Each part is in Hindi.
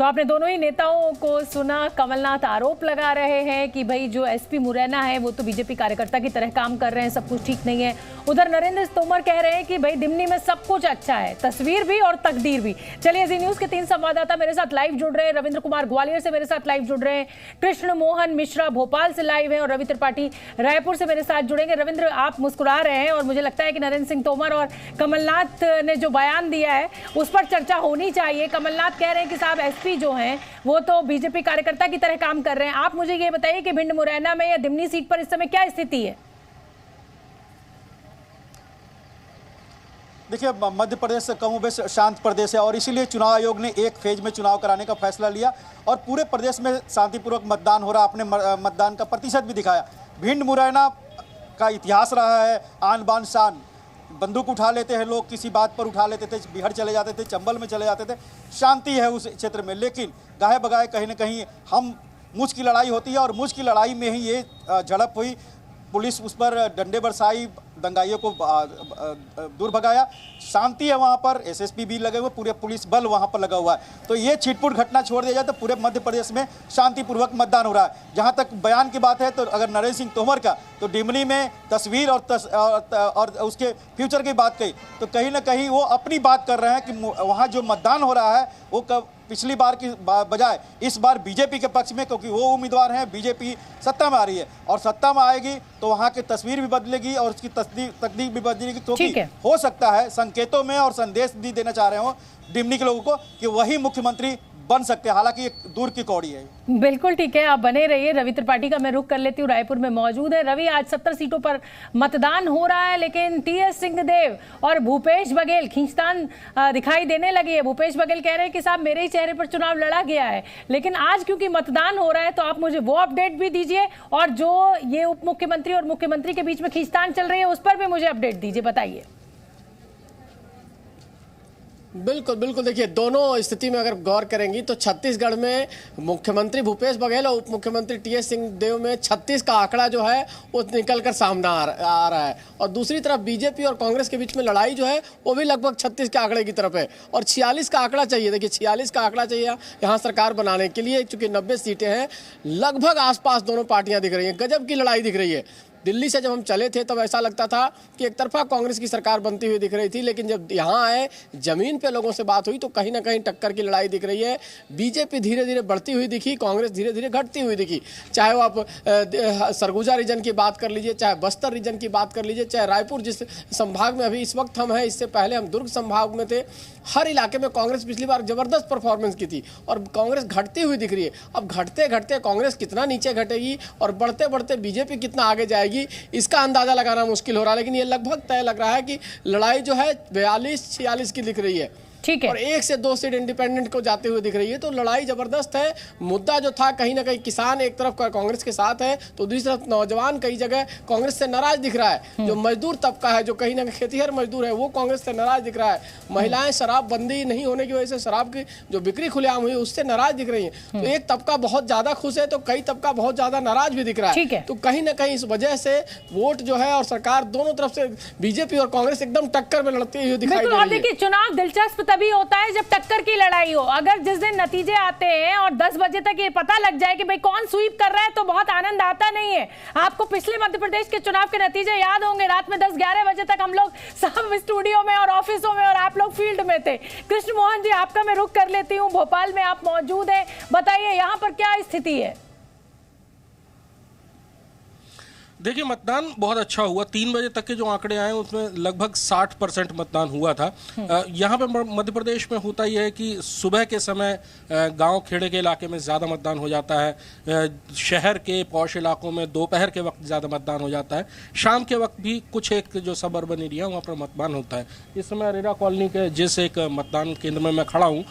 तो आपने दोनों ही नेताओं को सुना। कमलनाथ आरोप लगा रहे हैं कि भाई जो एसपी मुरैना है वो तो बीजेपी कार्यकर्ता की तरह काम कर रहे हैं, सब कुछ ठीक नहीं है। उधर नरेंद्र तोमर कह रहे हैं कि भाई डिमनी में सब कुछ अच्छा है, तस्वीर भी और तकदीर भी। चलिए, जी न्यूज के 3 संवाददाता मेरे साथ लाइव जुड़ रहे हैं। रविंद्र कुमार ग्वालियर से मेरे साथ लाइव जुड़ रहे हैं, कृष्ण मोहन मिश्रा भोपाल से लाइव है और रवि त्रिपाठी रायपुर से मेरे साथ जुड़ेंगे। रविंद्र, आप मुस्कुरा रहे हैं और मुझे लगता है कि नरेंद्र सिंह तोमर और कमलनाथ ने जो बयान दिया है उस पर चर्चा होनी चाहिए। कमलनाथ कह रहे हैं कि साहब एसपी जो हैं वो तो बीजेपी कार्यकर्ता की तरह काम कर रहे हैं। आप मुझे ये बताइए कि भिंड मुरैना में या दिमनी सीट पर इस समय क्या स्थिति है? देखिए, मध्य प्रदेश कमोबेश शांत प्रदेश है और इसीलिए चुनाव आयोग ने एक फेज में चुनाव कराने का फैसला लिया और पूरे प्रदेश में शांतिपूर्वक मतदान हो रहा। अपने मतदान का प्रतिशत भी दिखाया। भिंड मुरैना का इतिहास रहा है आन बान शान। बंदूक उठा लेते हैं लोग, किसी बात पर उठा लेते थे, बिहार चले जाते थे, चंबल में चले जाते थे, शांति है उस क्षेत्र में। लेकिन गाहे बगाए कहीं ना कहीं हम मुझ की लड़ाई होती है और मुझ की लड़ाई में ही ये झड़प हुई। पुलिस उस पर डंडे बरसाई, दंगाइयों को दूर भगाया। शांति है वहाँ पर, एसएसपी भी लगे हुए, पूरे पुलिस बल वहाँ पर लगा हुआ है। तो ये छिटपुट घटना छोड़ दिया जाए तो पूरे मध्य प्रदेश में शांतिपूर्वक मतदान हो रहा है। जहाँ तक बयान की बात है तो अगर नरेंद्र सिंह तोमर का तो डिमनी में तस्वीर और उसके फ्यूचर की बात कही तो कहीं ना कहीं वो अपनी बात कर रहे हैं कि वहाँ जो मतदान हो रहा है वो पिछली बार की बजाय इस बार बीजेपी के पक्ष में, क्योंकि वो उम्मीदवार हैं, बीजेपी सत्ता में आ रही है और सत्ता में आएगी तो वहाँ की तस्वीर भी बदलेगी और उसकी तकदीर भी बदलेगी। क्योंकि हो सकता है संकेतों में और संदेश भी देना चाह रहे हो डिमनी के लोगों को कि वही मुख्यमंत्री बन सकते हैं। हालांकि एक दूर की कौड़ी है। बिल्कुल ठीक है, आप बने रहिए। रवि त्रिपाठी का मैं रुख कर लेती हूँ, रायपुर में मौजूद है। रवि, आज 70 सीटों पर मतदान हो रहा है लेकिन टीएस सिंहदेव और भूपेश बघेल खींचतान दिखाई देने लगी है। भूपेश बघेल कह रहे हैं कि साहब मेरे ही चेहरे पर चुनाव लड़ा गया है, लेकिन आज क्योंकि मतदान हो रहा है तो आप मुझे वो अपडेट भी दीजिए और जो ये उप मुख्यमंत्री और मुख्यमंत्री के बीच में खींचतान चल रही है उस पर भी मुझे अपडेट दीजिए, बताइए। बिल्कुल बिल्कुल, देखिए दोनों स्थिति में अगर गौर करेंगी तो छत्तीसगढ़ में मुख्यमंत्री भूपेश बघेल और उप मुख्यमंत्री टीएस सिंहदेव में 36 का आंकड़ा जो है वो निकल कर सामने आ रहा है और दूसरी तरफ बीजेपी और कांग्रेस के बीच में लड़ाई जो है वो भी लगभग 36 के आंकड़े की तरफ है और 46 का आंकड़ा चाहिए। देखिए 46 का आंकड़ा चाहिए यहाँ सरकार बनाने के लिए, चूंकि 90 सीटें हैं, लगभग आसपास दोनों पार्टियां दिख रही हैं। गजब की लड़ाई दिख रही है। दिल्ली से जब हम चले थे तब ऐसा लगता था कि एक तरफा कांग्रेस की सरकार बनती हुई दिख रही थी, लेकिन जब यहाँ आए, जमीन पे लोगों से बात हुई तो कहीं ना कहीं टक्कर की लड़ाई दिख रही है। बीजेपी धीरे धीरे बढ़ती हुई दिखी, कांग्रेस धीरे धीरे घटती हुई दिखी। चाहे वो आप सरगुजा रीजन की बात कर लीजिए, चाहे बस्तर रीजन की बात कर लीजिए, चाहे रायपुर जिस संभाग में अभी इस वक्त हम हैं, इससे पहले हम दुर्ग संभाग में थे, हर इलाके में कांग्रेस पिछली बार जबरदस्त परफॉर्मेंस की थी और कांग्रेस घटती हुई दिख रही है। अब घटते घटते कांग्रेस कितना नीचे घटेगी और बढ़ते बढ़ते बीजेपी कितना आगे जाएगी, इसका अंदाजा लगाना मुश्किल हो रहा है। लेकिन ये लगभग तय लग रहा है कि लड़ाई जो है 42-46 की दिख रही है। ठीक है, और 1 से 2 सीट इंडिपेंडेंट को जाते हुए दिख रही है। तो लड़ाई जबरदस्त है। मुद्दा जो था कहीं ना कहीं किसान एक तरफ कांग्रेस के साथ है तो दूसरी तरफ नौजवान कई जगह कांग्रेस से नाराज दिख रहा है। जो मजदूर तबका है, जो कहीं ना कहीं खेतीहर मजदूर है, वो कांग्रेस से नाराज दिख रहा है। महिलाएं शराब बंदी नहीं होने की वजह से शराब की जो बिक्री खुलेआम हुई उससे नाराज दिख रही है। तो एक तबका बहुत ज्यादा खुश है तो कई तबका बहुत ज्यादा नाराज भी दिख रहा है। तो कहीं ना कहीं इस वजह से वोट जो है और सरकार दोनों तरफ से बीजेपी और कांग्रेस एकदम टक्कर में लड़ती हुई दिखाई दे रही है। चुनाव दिलचस्प तभी होता है जब टक्कर की लड़ाई हो। अगर जिस दिन नतीजे आते हैं और 10 बजे तक ये पता लग जाए कि भाई कौन स्वीप कर रहा है तो बहुत आनंद आता नहीं है। आपको पिछले मध्य प्रदेश के चुनाव के नतीजे याद होंगे। रात में 10-11 बजे तक हम लोग सब स्टूडियो में और ऑफिसों में और आप लोग फील्ड में थे। कृष्ण मोहन जी, आपका मैं रुख कर लेती हूँ, भोपाल में आप मौजूद है, बताइए यहाँ पर क्या स्थिति है? देखिए, मतदान बहुत अच्छा हुआ। 3 बजे तक के जो आंकड़े आए उसमें लगभग 60% मतदान हुआ था। यहाँ पे मध्य प्रदेश में होता ही है कि सुबह के समय गांव खेड़े के इलाके में ज़्यादा मतदान हो जाता है, शहर के पौष इलाकों में दोपहर के वक्त ज़्यादा मतदान हो जाता है, शाम के वक्त भी कुछ एक जो सब अर्बन एरिया वहाँ पर मतदान होता है। इस समय अरेरा कॉलोनी के जिस एक मतदान केंद्र में मैं खड़ा हूँ,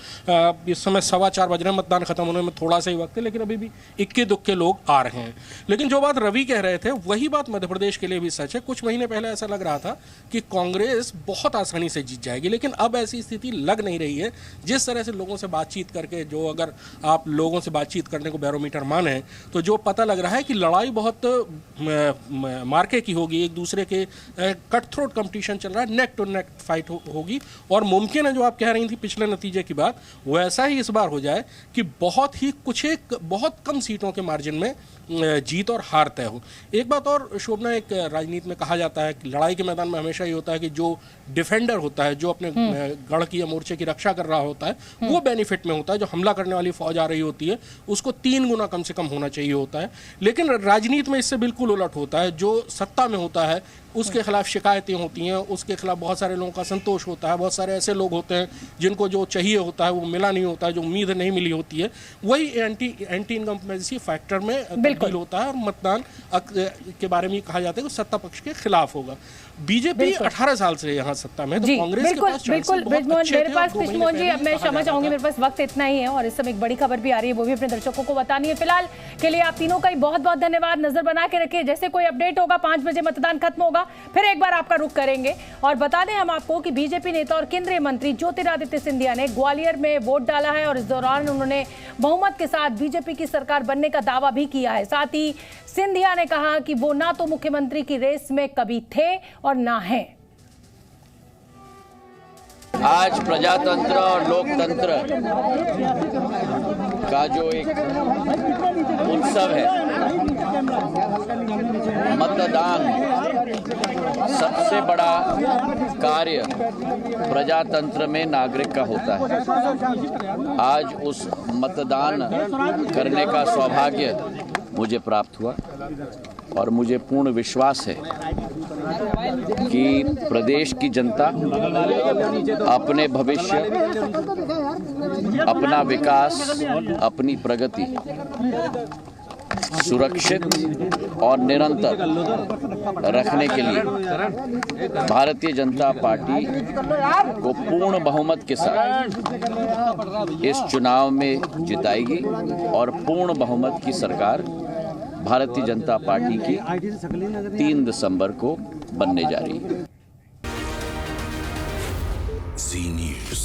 इस समय 4:15 बज रहे हैं, मतदान खत्म होने में थोड़ा सा ही वक्त है, लेकिन अभी भी इक्के दुक्के लोग आ रहे हैं। लेकिन जो बात रवि कह रहे थे वही वही बात मध्य प्रदेश के लिए भी सच है। कुछ महीने पहले ऐसा लग रहा था कि कांग्रेस बहुत आसानी से जीत जाएगी, लेकिन अब ऐसी स्थिति लग नहीं रही है। जिस तरह से लोगों से बातचीत करके, जो अगर आप लोगों से बातचीत करने को बैरोमीटर माने, तो जो पता लग रहा है कि लड़ाई बहुत मार्के की होगी, एक दूसरे के कट थ्रोट कंपटीशन चल रहा है, नेक टू नेक फाइट होगी। और मुमकिन है जो आप कह रही थी पिछले नतीजे की बात, वैसा ही इस बार हो जाए कि बहुत कम सीटों के मार्जिन में जीत और हार तय हो। एक बात और शोभना, एक राजनीति में कहा जाता है कि लड़ाई के मैदान में हमेशा ये होता है कि जो डिफेंडर होता है, जो अपने गढ़ की या मोर्चे की रक्षा कर रहा होता है, वो बेनिफिट में होता है। जो हमला करने वाली फौज आ रही होती है उसको 3 गुना कम से कम होना चाहिए होता है। लेकिन राजनीति में इससे बिल्कुल उलट होता है। जो सत्ता में होता है उसके खिलाफ शिकायतें होती हैं, उसके खिलाफ बहुत सारे लोगों का संतोष होता है, बहुत सारे ऐसे लोग होते हैं जिनको जो चाहिए होता है वो मिला नहीं होता है, जो उम्मीद नहीं मिली होती है, वही एंटी इनकम्पेंसी फैक्टर में तब्दील होता है। और मतदान के बारे में कहा जाता है कि सत्ता पक्ष के खिलाफ होगा। बीजेपी 18 साल से यहाँ सत्ता में, तो कांग्रेस के पास बिल्कुल मेरे पास कृष्णमोहन जी, अब मैं क्षमा चाहूंगी, मेरे पास वक्त इतना ही है और इस समय एक बड़ी खबर भी आ रही है, वो भी अपने दर्शकों को बतानी है। फिलहाल के लिए आप तीनों का ही बहुत बहुत धन्यवाद। नजर बना के रखिए, जैसे कोई अपडेट होगा 5 बजे मतदान खत्म होगा, फिर एक बार आपका रुख करेंगे। और बता दें हम आपको कि बीजेपी नेता और केंद्रीय मंत्री ज्योतिरादित्य सिंधिया ने ग्वालियर में वोट डाला है और इस दौरान उन्होंने बहुमत के साथ बीजेपी की सरकार बनने का दावा भी किया है। साथ ही सिंधिया ने कहा कि वो ना तो मुख्यमंत्री की रेस में कभी थे और ना हैं। आज प्रजातंत्र और लोकतंत्र का जो एक उत्सव है, मतदान सबसे बड़ा कार्य प्रजातंत्र में नागरिक का होता है। आज उस मतदान करने का सौभाग्य मुझे प्राप्त हुआ और मुझे पूर्ण विश्वास है कि प्रदेश की जनता अपने भविष्य, अपना विकास, अपनी प्रगति सुरक्षित और निरंतर रखने के लिए भारतीय जनता पार्टी को पूर्ण बहुमत के साथ इस चुनाव में जिताएगी और पूर्ण बहुमत की सरकार भारतीय जनता पार्टी की 3 दिसंबर को बनने जा रही है। Zee News.